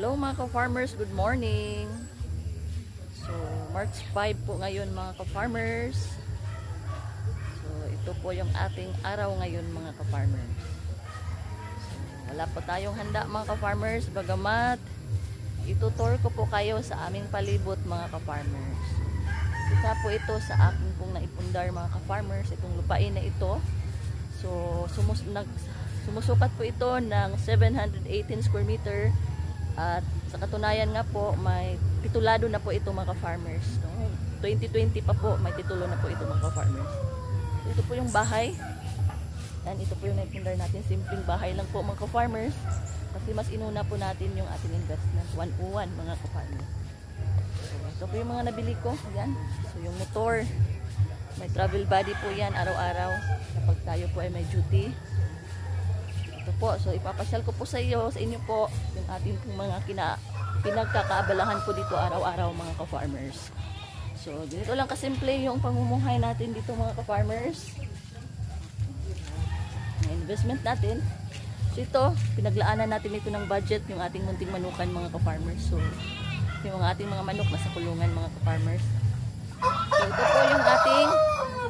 Hello mga ka-farmers, good morning. So, March 5 po ngayon mga ka-farmers. So, ito po yung ating araw ngayon mga ka-farmers. So, wala po tayong handa mga ka-farmers, bagamat itutur ko po kayo sa aming palibot mga ka-farmers. Isa po ito sa aking pong naipundar mga ka-farmers, itong lupain na ito. So, sumusukat po ito ng 718 square meter. At sa katunayan nga po, may titulado na po ito mga ka-farmers. So, 2020 pa po, may titulo na po ito mga ka-farmers. So, ito po yung bahay. Yan, ito po yung naipundar natin. Simpleng bahay lang po mga ka-farmers. Kasi mas inuna po natin yung ating investment. 101 mga ka-farmers. So, ito po yung mga nabili ko. Yan. So, yung motor. May travel body po yan araw-araw. Kapag tayo po ay may duty. Ito po, so ipapasyal ko po sa inyo po yung ating mga pinagkakaabalahan po dito araw-araw mga ka-farmers. So, ganito lang kasimple yung pamumuhay natin dito mga ka-farmers. Yung investment natin. So, ito, pinaglaanan natin ito ng budget yung ating munting manukan mga ka-farmers. So, yung ating mga manok nasa kulungan mga ka-farmers. So, ito po yung ating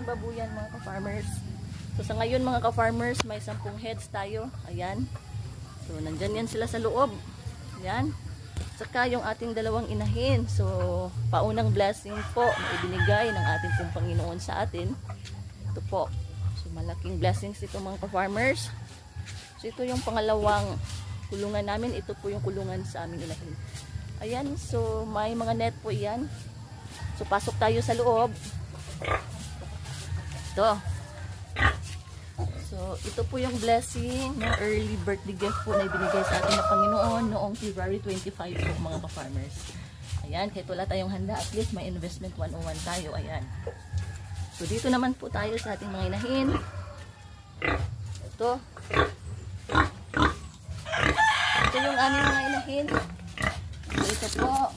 babuyan mga ka-farmers. So sa ngayon mga ka-farmers, may 10 heads tayo. Ayan. So nandyan yan sila sa loob. Ayan. Saka yung ating dalawang inahin. So paunang blessing po na ibinigay ng ating pong Panginoon sa atin. Ito po. So malaking blessings ito mga ka-farmers. So ito yung pangalawang kulungan namin. Ito po yung kulungan sa aming inahin. Ayan. So may mga net po yan. So pasok tayo sa loob. Ito. So, ito po yung blessing ng early birthday gift po na ibinigay sa ating na Panginoon noong February 25 po mga ka-farmers. Ayan, kahit wala tayong handa, at least may investment 101 tayo. Ayan. So, dito naman po tayo sa ating mga inahin. Ito. Ito yung aming mga inahin. So, ito po.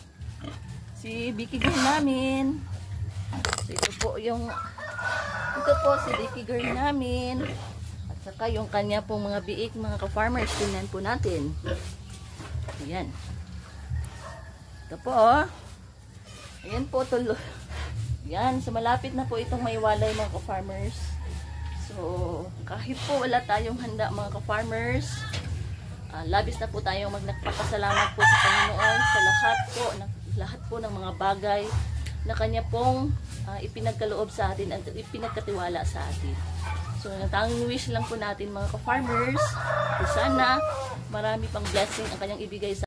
Si Vicky girl namin. So, ito po si Vicky girl namin. Saka yung kanya pong mga biik, mga ka-farmers, tingnan po natin. Ayan. Ito po, oh. Ayan po, tulo. Ayan, so malapit na po itong may walay mga ka-farmers. So, kahit po wala tayong handa mga ka-farmers, labis na po tayong nagpapasalamat po sa Panginoon sa lahat po ng mga bagay na kanya pong ipinagkaloob sa atin at ipinagkatiwala sa atin. So, ang tanging wish lang po natin mga ka-farmers, sana marami pang blessing ang kanyang ibigay sa